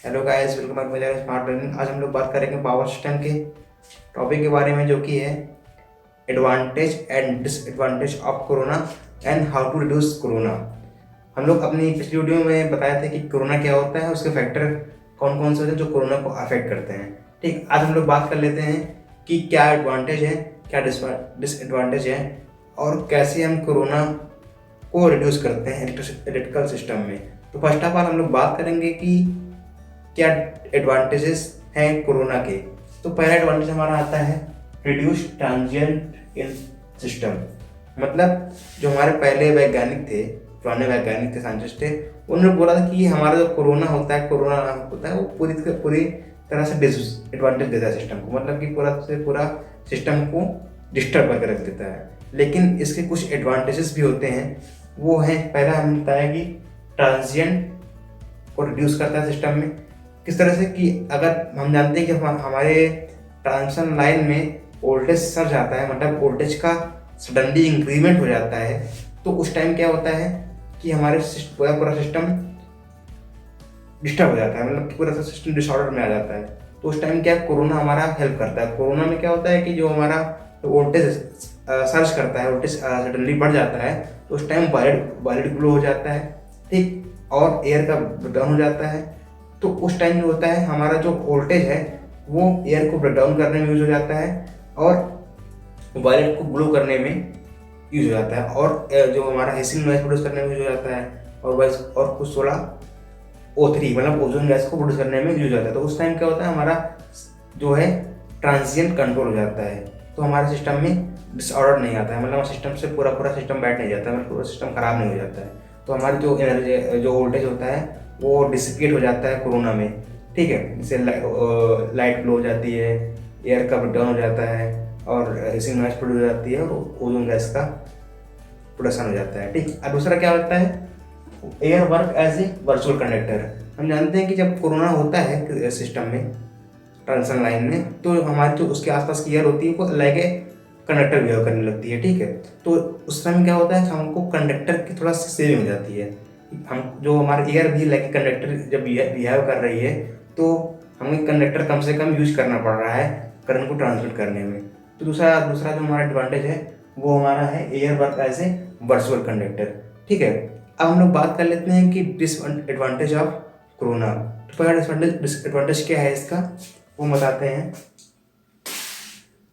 Hello guys, welcome back मेरा smart learning. आज हम लोग बात करेंगे पावर सिस्टम के टॉपिक के बारे में, जो कि है advantage and disadvantage of corona and how to reduce corona. हम लोग अपनी पिछली वीडियो में बताए थे कि कोरोना क्या होता है, उसके फैक्टर कौन कौन से होते हैं जो कोरोना को अफेक्ट करते हैं। ठीक, आज हम लोग बात कर लेते हैं कि क्या एडवांटेज है, क्या डिसएडवांटेज है, और कैसे हम कोरोना को रिड्यूस करते हैं इलेक्ट्रिकल सिस्टम में। तो फर्स्ट ऑफ ऑल हम लोग बात करेंगे कि क्या एडवांटेजेस हैं कोरोना के। तो पहला एडवांटेज हमारा आता है रिड्यूस ट्रांजिएंट इन सिस्टम। मतलब जो हमारे पहले वैज्ञानिक थे, पुराने वैज्ञानिक थे, साइंटिस्ट थे, उन्होंने बोला था कि हमारा जो कोरोना होता है वो पूरी तरह से डिसएडवांटेज देता है सिस्टम को। मतलब कि पूरा सिस्टम को डिस्टर्ब करके रख देता है। लेकिन इसके कुछ एडवांटेजेस भी होते हैं। वो हैं, पहला हमने बताया कि ट्रांजिएंट को रिड्यूस करता है सिस्टम में। किस तरह से कि अगर हम जानते हैं कि हमारे ट्रांसमिशन लाइन में वोल्टेज सर्ज आता है, मतलब वोल्टेज का सडनली इंक्रीमेंट हो जाता है, तो उस टाइम क्या होता है कि हमारे पूरा सिस्टम डिस्टर्ब हो जाता है, मतलब कि पूरा सिस्टम डिसऑर्डर में आ जाता है। तो उस टाइम क्या कोरोना हमारा हेल्प करता है। कोरोना में क्या होता है कि जो हमारा वोल्टेज सर्च करता है, वोल्टेज सडनली बढ़ जाता है, तो उस टाइम वायलेट ग्लो हो जाता है, ठीक, और एयर का ब्रेकडाउन हो जाता है। तो उस टाइम जो होता है हमारा जो वोल्टेज है वो एयर को ब्रेकडाउन करने में यूज हो जाता है और वायलेट को ग्लो करने में यूज हो जाता है, और जो हमारा हिसिंग नॉइज प्रोड्यूस करने में यूज हो जाता है, और कुछ 16O3 मतलब ओजोन गैस को प्रोड्यूस करने में यूज हो जाता है। तो उस टाइम क्या होता है, हमारा जो है ट्रांजिएंट कंट्रोल हो जाता है। तो हमारे सिस्टम में डिसऑर्डर नहीं आता है, मतलब सिस्टम से पूरा सिस्टम बैठ नहीं जाता है, मतलब पूरा सिस्टम खराब नहीं हो जाता है। तो हमारी जो एनर्जी, जो वोल्टेज होता है वो डिसिपेट हो जाता है कोरोना में, ठीक है। जैसे लाइट ग्लो हो जाती है, एयर का ब्रेकडाउन हो जाता है, और हिसिंग नॉइज प्रोड्यूस हो जाती है, और ओजोन गैस का प्रोडक्शन हो जाता है, ठीक। और दूसरा क्या होता है, air work as a virtual conductor. हम जानते हैं कि जब कोरोना होता है सिस्टम में, ट्रांसमिशन लाइन में, तो हमारी जो उसके आसपास की एयर होती है वो लाइक ए कंडक्टर बिहेव करने लगती है, ठीक है। तो उस समय क्या होता है, हमको कंडक्टर की थोड़ा सी सेविंग हो जाती है। हम जो हमारे एयर भी लाइक कंडक्टर जब बिहेव कर रही है, तो हमें कंडक्टर कम से कम यूज करना पड़ रहा है करंट को ट्रांसमिट करने में। तो दूसरा जो हमारा एडवांटेज है वो हमारा है air work as a virtual conductor, ठीक है। अब हम लोग बात कर लेते हैं कि डिसएडवांटेज ऑफ कोरोना। तो पहला डिसएडवांटेज क्या है इसका, वो बताते हैं।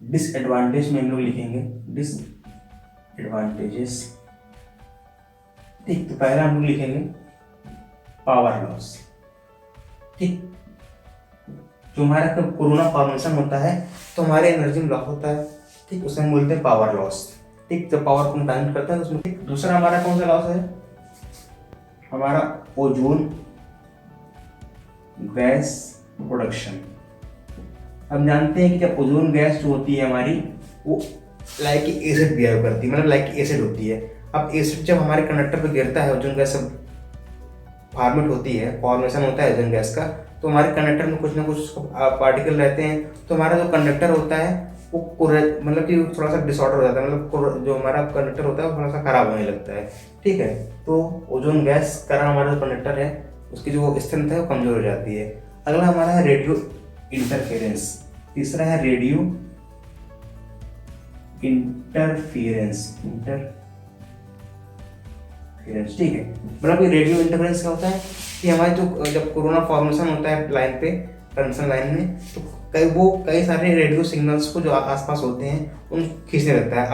डिसएडवांटेज में हम लोग लिखेंगे डिसएडवांटेजेस, ठीक। तो पहला हम लोग लिखेंगे पावर लॉस, ठीक। जो हमारा जब कोरोना फॉर्मेशन होता है तो हमारे एनर्जी में लॉस होता है, ठीक, उसे हम बोलते हैं पावर लॉस, ठीक। जब पावर को ट्रांसमिट करता है उसमें, ठीक। दूसरा हमारा कौन सा लॉस है, हमारा ओजोन गैस प्रोडक्शन। हम जानते हैं कि जब ओजोन गैस जो होती है हमारी, वो लाइक एसिड बिहेव करती है, मतलब लाइक एसिड होती है। अब एसिड जब हमारे कंडक्टर पे गिरता है, ओजोन गैस सब फॉर्मेशन होता है ओजोन गैस का, तो हमारे कंडक्टर में कुछ ना कुछ पार्टिकल रहते हैं। तो हमारा जो कंडक्टर होता है वो मतलब कि थोड़ा सा डिसऑर्डर हो जाता है, मतलब जो हमारा कंडक्टर होता है वो थोड़ा सा खराब होने लगता है, ठीक है। तो ओजोन गैस के कारण हमारा जो कंडक्टर है उसकी जो स्ट्रेंथ है वो कमजोर हो जाती है। अगला हमारा है रेडियो इंटरफेरेंस। तीसरा है रेडियो इंटरफेरेंस, ठीक है। मतलब कि रेडियो इंटरफेरेंस क्या होता है कि हमारे जो जब कोरोना फॉर्मेशन होता है लाइन पे, ट्रांसमिशन लाइन में, तो कई सारे रेडियो सिग्नल्स को जो आसपास होते हैं उन खींचने लगता है,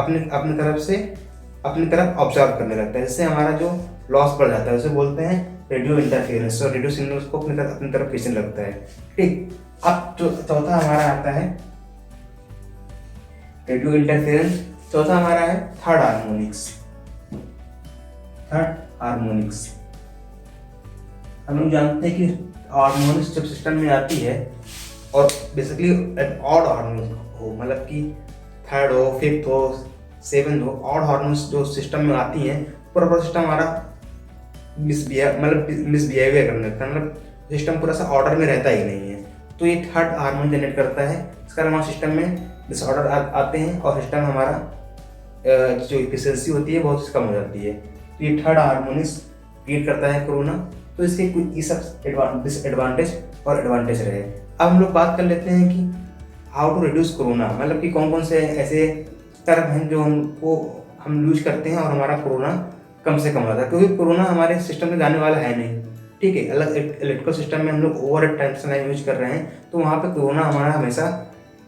अपनी तरफ ऑब्जर्व करने लगता है, जिससे हमारा जो लॉस बढ़ जाता है उसे बोलते हैं रेडियो इंटरफेरेंस, और रेडियो सिग्नल्स को अपनी तरफ खींचने लगता है, ठीक। अब जो चौथा हमारा आता है रेडियो इंटरफेरेंस, चौथा हमारा है थर्ड हार्मोनिक्स। हम लोग जानते हैं कि हार्मोनिक्स जब सिस्टम में आती है, और बेसिकली ऑड हार्मोनिक्स हो, मतलब कि थर्ड हो, फिफ्थ हो, सेवेंथ हो, ऑड हार्मोनिक्स जो सिस्टम में आती हैं, पूरा सिस्टम हमारा मिसबिहेवियर करने लगता है, मतलब सिस्टम पूरा सा ऑर्डर में रहता ही नहीं है। तो ये थर्ड हार्मोन जनरेट करता है, इस कारण हमारे सिस्टम में डिसऑर्डर आते हैं और सिस्टम हमारा जो एफिशिएंसी होती है बहुत कम हो जाती है। तो ये थर्ड हार्मोनिक्स क्रिएट करता है कोरोना। तो इसके कुछ ये सब डिसएडवांटेज और एडवांटेज रहे। अब हम लोग बात कर लेते हैं कि हाउ टू रिड्यूस कोरोना, मतलब कि कौन कौन से ऐसे टर्म हैं जो हम यूज करते हैं और हमारा कोरोना कम से कम होता है, क्योंकि कोरोना हमारे सिस्टम में जाने वाला है नहीं, ठीक है। अलग इलेक्ट्रिकल सिस्टम में हम लोग ओवर टाइम से यूज कर रहे हैं, तो वहाँ पे कोरोना हमारा हमेशा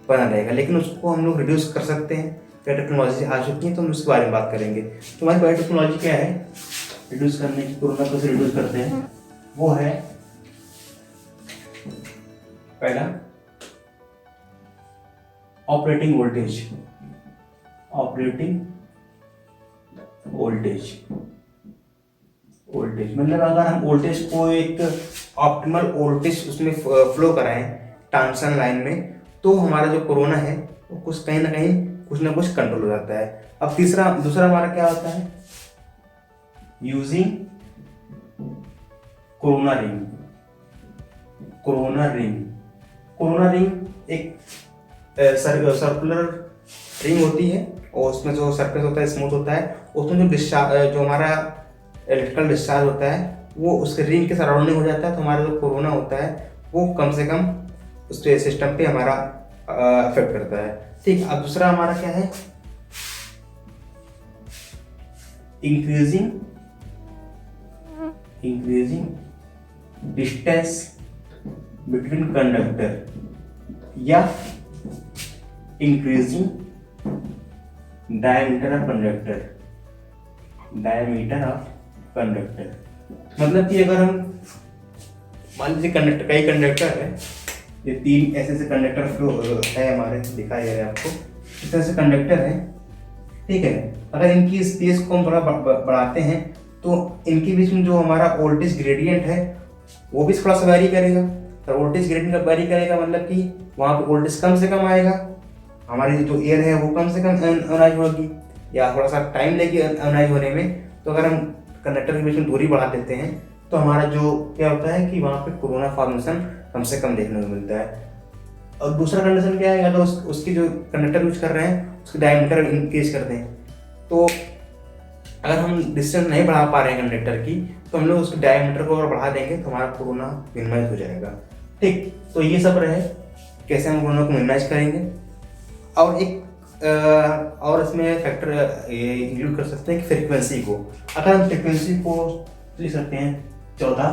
बना रहेगा, लेकिन उसको हम लोग रिड्यूस कर सकते हैं। क्या टेक्नोलॉजी आ चुकी है, तो हम उसके बारे में बात करेंगे। तो हमारी बायो टेक्नोलॉजी क्या है रिड्यूस करने की, कोरोना कैसे रिड्यूस करते हैं, वो है पहला ऑपरेटिंग वोल्टेज। ऑपरेटिंग वोल्टेज मतलब अगर हम वोल्टेज को एक ऑप्टिमल वोल्टेज उसमें फ्लो कराएं ट्रांसमिशन लाइन में, तो हमारा जो कोरोना है वो कुछ कहीं ना कहीं कुछ ना कुछ कंट्रोल हो जाता है। अब दूसरा हमारा क्या होता है, using corona ring. Corona ring एक सर्कुलर रिंग होती है, और उसमें जो सरफेस होता है स्मूथ होता है, उसमें जो डिस्चार्ज जो हमारा इलेक्ट्रिकल डिस्चार्ज होता है वो उसके रिंग के सराउंडिंग हो जाता है, तो हमारा जो कोरोना होता है वो कम से कम उस सिस्टम पे हमारा अफेक्ट करता है, ठीक। अब दूसरा हमारा क्या है, इंक्रीजिंग डिस्टेंस बिटवीन कंडक्टर या इंक्रीजिंग डायमीटर ऑफ कंडक्टर। मतलब कि अगर हम मान लीजिए कई कंडक्टर है, ये 3 ऐसे कंडक्टर फ्लो है हमारे, दिखाई दे रहा है आपको, इस तरह से कंडक्टर है, ठीक है। अगर इनकी स्पेस को हम थोड़ा बढ़ाते हैं तो इनके बीच में जो हमारा वोल्टेज ग्रेडियंट है वो भी थोड़ा सा वैरी करेगा। तो वोल्टेज ग्रेडियंट वैरी करेगा मतलब कि वहाँ पे वोल्टेज कम से कम आएगा, हमारी जो एयर है वो कम से कम अनाइज होगी, या थोड़ा सा टाइम लेगी अनाइज होने में। तो अगर हम कंडक्टर के बीच में दूरी बढ़ा देते हैं तो हमारा जो क्या होता है कि वहाँ पे कोरोना फॉर्मेशन कम से कम देखने को मिलता है। और दूसरा कंडीशन क्या है, अगर उसकी जो कंडक्टर यूज कर रहे हैं उसकी डायमीटर इंक्रीज कर दें, तो अगर हम डिस्टेंस नहीं बढ़ा पा रहे हैं कंडक्टर की, तो हम लोग उसके डायमीटर को और बढ़ा देंगे तो हमारा कोरोना मिनिमाइज हो जाएगा, ठीक। तो ये सब रहे कैसे हम कोरोना को मिनिमाइज करेंगे। और एक और इसमें फैक्टर ये इंक्लूड कर सकते हैं कि फ्रीक्वेंसी को, अगर हम फ्रीक्वेंसी को लिख सकते हैं 14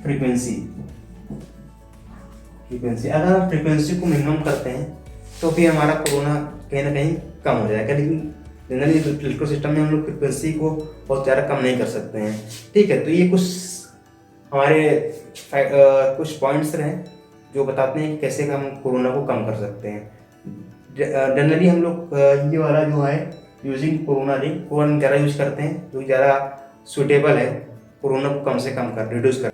फ्रीक्वेंसी। अगर हम फ्रीक्वेंसी को मिनिमम करते हैं तो फिर हमारा कोरोना कहीं ना कहीं कम हो जाएगा, लेकिन जनरली इलेक्ट्रो सिस्टम में हम लोग फ्रीक्वेंसी को बहुत ज़्यादा कम नहीं कर सकते हैं, ठीक है। तो ये कुछ हमारे कुछ पॉइंट्स रहे जो बताते हैं कि कैसे हम कोरोना को कम कर सकते हैं। जनरली हम लोग ये वाला जो है यूजिंग कोरोना रिंग को हम ज़्यादा यूज करते हैं, जो ज़्यादा सुटेबल है कोरोना को कम से कम कर रिड्यूस कर।